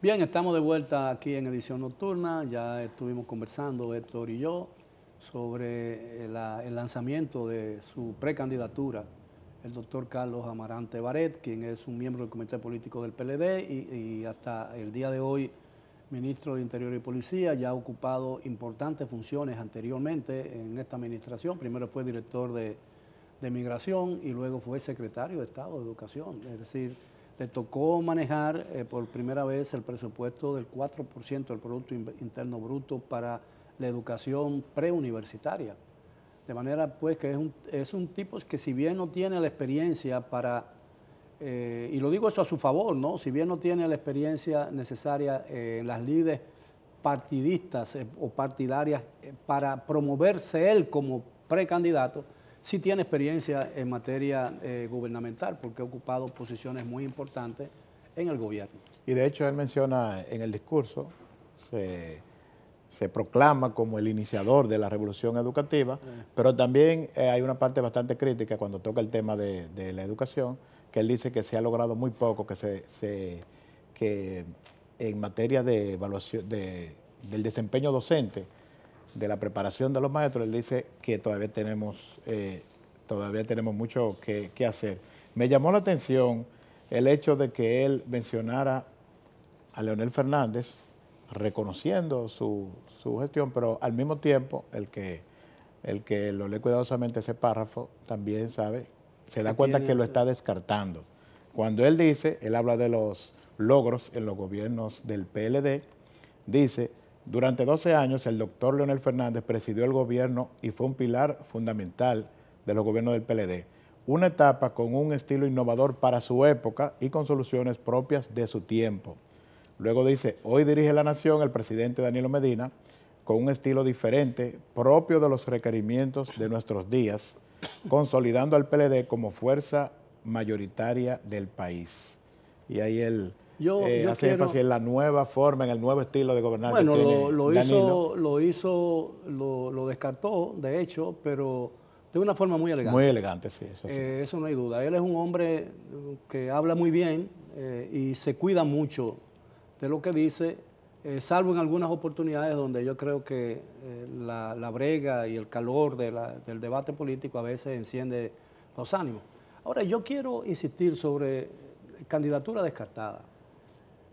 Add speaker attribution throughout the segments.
Speaker 1: Bien, estamos de vuelta aquí en Edición Nocturna. Ya estuvimos conversando, Héctor y yo, sobre el lanzamiento de su precandidatura, el doctor Carlos Amarante Baret, quien es un miembro del Comité Político del PLD y hasta el día de hoy ministro de Interior y Policía. Ya ha ocupado importantes funciones anteriormente en esta administración. Primero fue director de Migración y luego fue secretario de Estado de Educación. Es decir, le tocó manejar por primera vez el presupuesto del 4% del Producto Interno Bruto para la educación preuniversitaria. De manera pues que es un tipo que, si bien no tiene la experiencia para, y lo digo eso a su favor, ¿no? Si bien no tiene la experiencia necesaria en las lides partidistas o partidarias para promoverse él como precandidato, sí tiene experiencia en materia gubernamental, porque ha ocupado posiciones muy importantes en el gobierno.
Speaker 2: Y de hecho él menciona en el discurso, se proclama como el iniciador de la revolución educativa, pero también hay una parte bastante crítica cuando toca el tema de la educación, que él dice que se ha logrado muy poco, que en materia de evaluación del desempeño docente, de la preparación de los maestros, él dice que todavía tenemos mucho que hacer. Me llamó la atención el hecho de que él mencionara a Leonel Fernández, reconociendo su gestión, pero al mismo tiempo, el que lo lee cuidadosamente ese párrafo, también se da cuenta que lo está descartando. Cuando él dice, él habla de los logros en los gobiernos del PLD, dice: durante 12 años el doctor Leonel Fernández presidió el gobierno y fue un pilar fundamental de los gobiernos del PLD. Una etapa con un estilo innovador para su época y con soluciones propias de su tiempo. Luego dice: hoy dirige la nación el presidente Danilo Medina con un estilo diferente, propio de los requerimientos de nuestros días, consolidando al PLD como fuerza mayoritaria del país. Y ahí él hace énfasis en la nueva forma, en el nuevo estilo de gobernar que tiene Danilo.
Speaker 1: Lo descartó, de hecho, pero de una forma muy elegante.
Speaker 2: Muy elegante, sí, eso sí.
Speaker 1: Eso no hay duda. Él es un hombre que habla muy bien y se cuida mucho de lo que dice, salvo en algunas oportunidades donde yo creo que la brega y el calor del debate político a veces enciende los ánimos. Ahora, yo quiero insistir sobre candidatura descartada.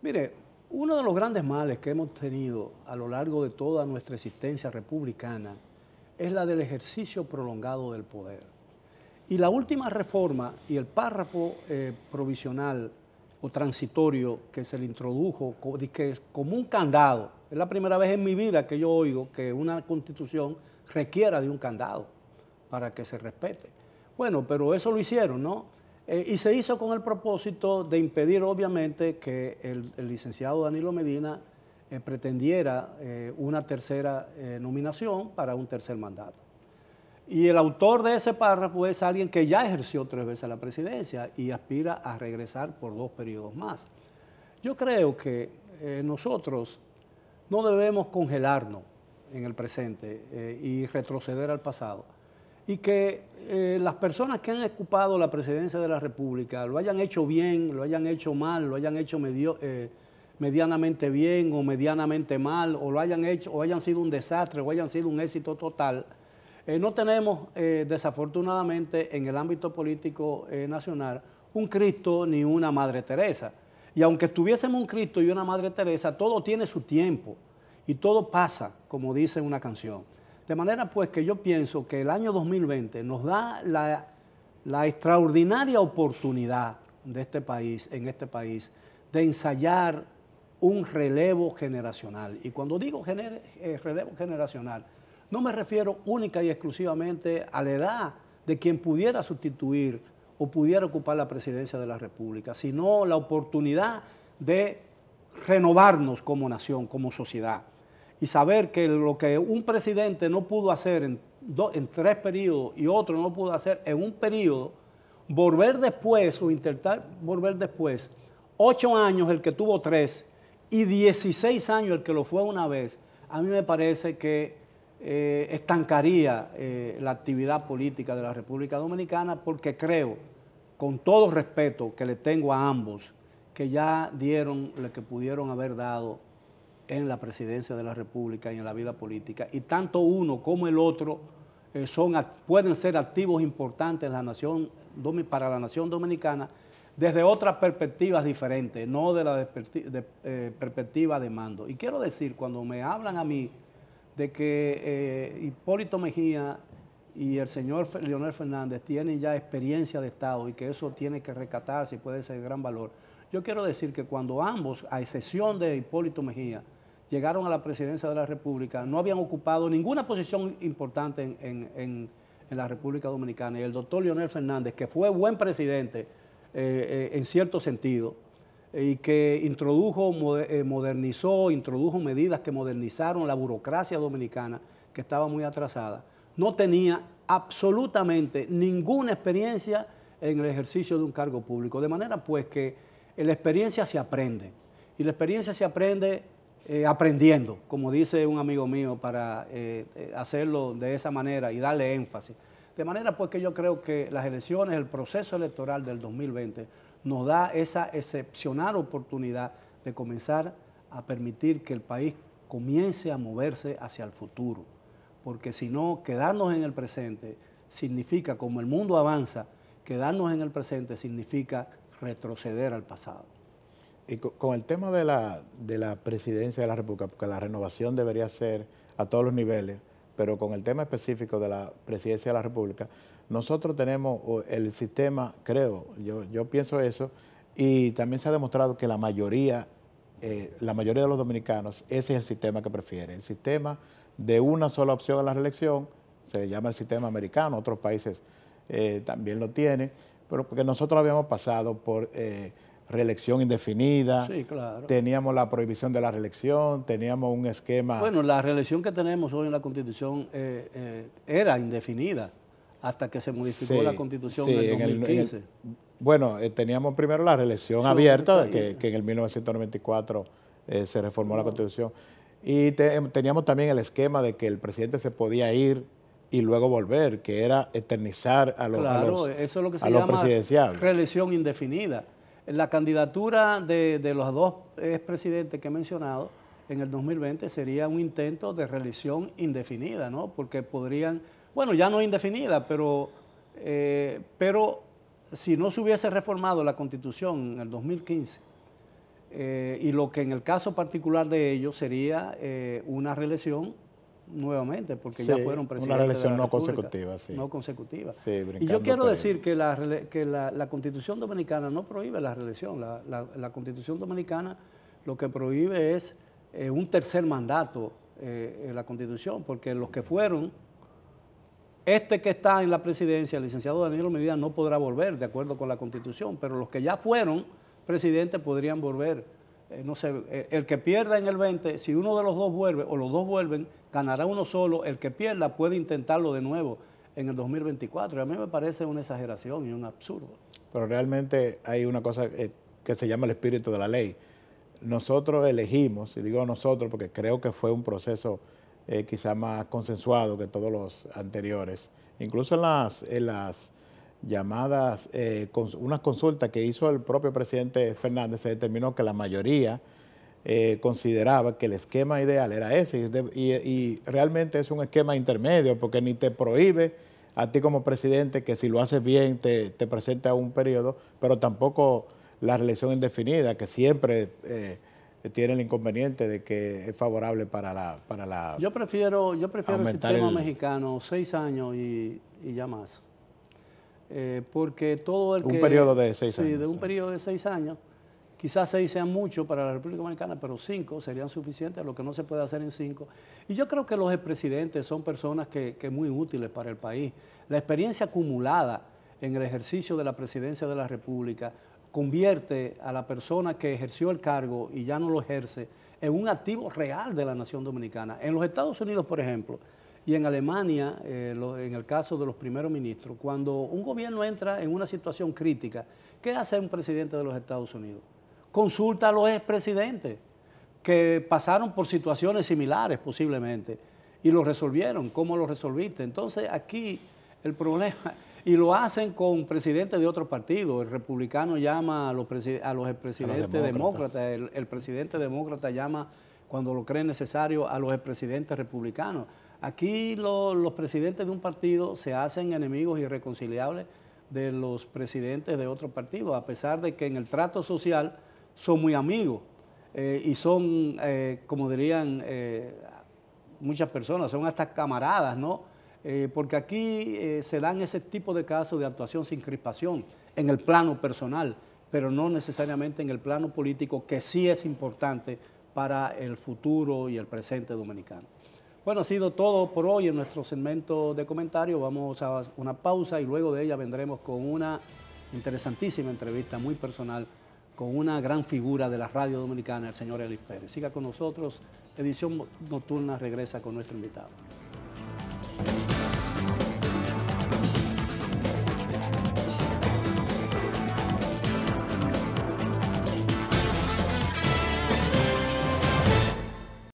Speaker 1: Mire, uno de los grandes males que hemos tenido a lo largo de toda nuestra existencia republicana es la del ejercicio prolongado del poder. Y la última reforma y el párrafo provisional o transitorio que se le introdujo como un candado, es la primera vez en mi vida que yo oigo que una constitución requiera de un candado para que se respete. Bueno, pero eso lo hicieron, ¿no? Y se hizo con el propósito de impedir, obviamente, que el licenciado Danilo Medina pretendiera una tercera nominación para un tercer mandato. Y el autor de ese párrafo es alguien que ya ejerció 3 veces la presidencia y aspira a regresar por 2 periodos más. Yo creo que nosotros no debemos congelarnos en el presente y retroceder al pasado. Y que las personas que han ocupado la presidencia de la República lo hayan hecho bien, lo hayan hecho mal, lo hayan hecho medianamente bien o medianamente mal, o lo hayan hecho, o hayan sido un desastre, o hayan sido un éxito total. No tenemos, desafortunadamente, en el ámbito político nacional, un Cristo ni una Madre Teresa. Y aunque tuviésemos un Cristo y una Madre Teresa, todo tiene su tiempo y todo pasa, como dice una canción. De manera pues que yo pienso que el año 2020 nos da la extraordinaria oportunidad de en este país, de ensayar un relevo generacional. Y cuando digo relevo generacional, no me refiero única y exclusivamente a la edad de quien pudiera sustituir o pudiera ocupar la presidencia de la República, sino la oportunidad de renovarnos como nación, como sociedad. Y saber que lo que un presidente no pudo hacer en 3 periodos y otro no pudo hacer en un periodo, volver después o intentar volver después, 8 años el que tuvo 3 y 16 años el que lo fue una vez, a mí me parece que estancaría la actividad política de la República Dominicana, porque creo, con todo respeto que le tengo a ambos, que ya dieron lo que pudieron haber dado en la presidencia de la República y en la vida política. Y tanto uno como el otro pueden ser activos importantes en para la nación dominicana desde otras perspectivas diferentes, no de la perspectiva de mando. Y quiero decir, cuando me hablan a mí de que Hipólito Mejía y el señor Leonel Fernández tienen ya experiencia de Estado y que eso tiene que rescatarse y puede ser de gran valor, yo quiero decir que cuando ambos, a excepción de Hipólito Mejía, llegaron a la presidencia de la República, no habían ocupado ninguna posición importante en la República Dominicana. Y el doctor Leonel Fernández, que fue buen presidente en cierto sentido, y que introdujo medidas que modernizaron la burocracia dominicana, que estaba muy atrasada, no tenía absolutamente ninguna experiencia en el ejercicio de un cargo público. De manera pues que la experiencia se aprende, y la experiencia se aprende aprendiendo, como dice un amigo mío, para hacerlo de esa manera y darle énfasis. De manera pues que yo creo que las elecciones, el proceso electoral del 2020 nos da esa excepcional oportunidad de comenzar a permitir que el país comience a moverse hacia el futuro, porque si no, quedarnos en el presente significa, como el mundo avanza, quedarnos en el presente significa retroceder al pasado.
Speaker 2: Y con el tema de la presidencia de la República, porque la renovación debería ser a todos los niveles, pero con el tema específico de la presidencia de la República, nosotros tenemos el sistema, creo, yo pienso eso, y también se ha demostrado que la mayoría de los dominicanos, ese es el sistema que prefieren, el sistema de una sola opción a la reelección, se llama el sistema americano, otros países también lo tienen, pero porque nosotros habíamos pasado por reelección indefinida,
Speaker 1: sí, claro.
Speaker 2: Teníamos la prohibición de la reelección, teníamos un esquema...
Speaker 1: Bueno, la reelección que tenemos hoy en la Constitución era indefinida hasta que se modificó la Constitución en el 2015.
Speaker 2: Bueno, teníamos primero la reelección abierta, que en el 1994 se reformó la Constitución, y teníamos también el esquema de que el presidente se podía ir y luego volver, que era eternizar a los
Speaker 1: eso es lo que se llama
Speaker 2: presidenciables.
Speaker 1: Reelección indefinida. La candidatura de los dos expresidentes que he mencionado en el 2020 sería un intento de reelección indefinida, ¿no? Porque podrían, bueno, ya no indefinida, pero si no se hubiese reformado la Constitución en el 2015, y lo que en el caso particular de ellos sería una reelección nuevamente, porque ya fueron presidentes
Speaker 2: una reelección
Speaker 1: de la
Speaker 2: no
Speaker 1: República,
Speaker 2: consecutiva. Sí.
Speaker 1: No consecutiva.
Speaker 2: Sí,
Speaker 1: y yo quiero decir que la Constitución Dominicana no prohíbe la reelección. La Constitución Dominicana lo que prohíbe es un tercer mandato en la Constitución, porque los que fueron, que está en la presidencia, el licenciado Danilo Medina, no podrá volver de acuerdo con la Constitución, pero los que ya fueron presidentes podrían volver. No sé, el que pierda en el 20, si uno de los dos vuelve o los dos vuelven, ganará uno solo. El que pierda puede intentarlo de nuevo en el 2024. Y a mí me parece una exageración y un absurdo.
Speaker 2: Pero realmente hay una cosa que se llama el espíritu de la ley. Nosotros elegimos, y digo nosotros porque creo que fue un proceso quizá más consensuado que todos los anteriores, incluso en las llamadas, unas consultas que hizo el propio presidente Fernández, se determinó que la mayoría consideraba que el esquema ideal era ese, y realmente es un esquema intermedio, porque ni te prohíbe a ti como presidente que si lo haces bien te presente a un periodo, pero tampoco la reelección indefinida, que siempre tiene el inconveniente de que es favorable para la
Speaker 1: Yo prefiero el sistema mexicano, 6 años y ya más. Porque todo el que...
Speaker 2: Un periodo de 6 años.
Speaker 1: Sí, de un periodo de 6 años. Quizás 6 sean mucho para la República Dominicana, pero 5 serían suficientes, lo que no se puede hacer en 5. Y yo creo que los expresidentes son personas que muy útiles para el país. La experiencia acumulada en el ejercicio de la presidencia de la República convierte a la persona que ejerció el cargo y ya no lo ejerce en un activo real de la nación dominicana. En los Estados Unidos, por ejemplo, y en Alemania, en el caso de los primeros ministros, cuando un gobierno entra en una situación crítica, ¿qué hace un presidente de los Estados Unidos? Consulta a los expresidentes que pasaron por situaciones similares posiblemente y lo resolvieron. ¿Cómo lo resolviste? Entonces aquí el problema Y lo hacen con presidentes de otros partidos. El republicano llama a los expresidentes demócratas. El presidente demócrata llama, cuando lo cree necesario, a los expresidentes republicanos. Aquí los presidentes de un partido se hacen enemigos irreconciliables de los presidentes de otro partido, a pesar de que en el trato social son muy amigos y son, como dirían muchas personas, son hasta camaradas, ¿no? Porque aquí se dan ese tipo de casos de actuación sin crispación en el plano personal, pero no necesariamente en el plano político, que sí es importante para el futuro y el presente dominicano. Bueno, ha sido todo por hoy en nuestro segmento de comentarios. Vamos a una pausa y luego de ella vendremos con una interesantísima entrevista muy personal con una gran figura de la radio dominicana, el señor Elis Pérez. Siga con nosotros. Edición Nocturna regresa con nuestro invitado.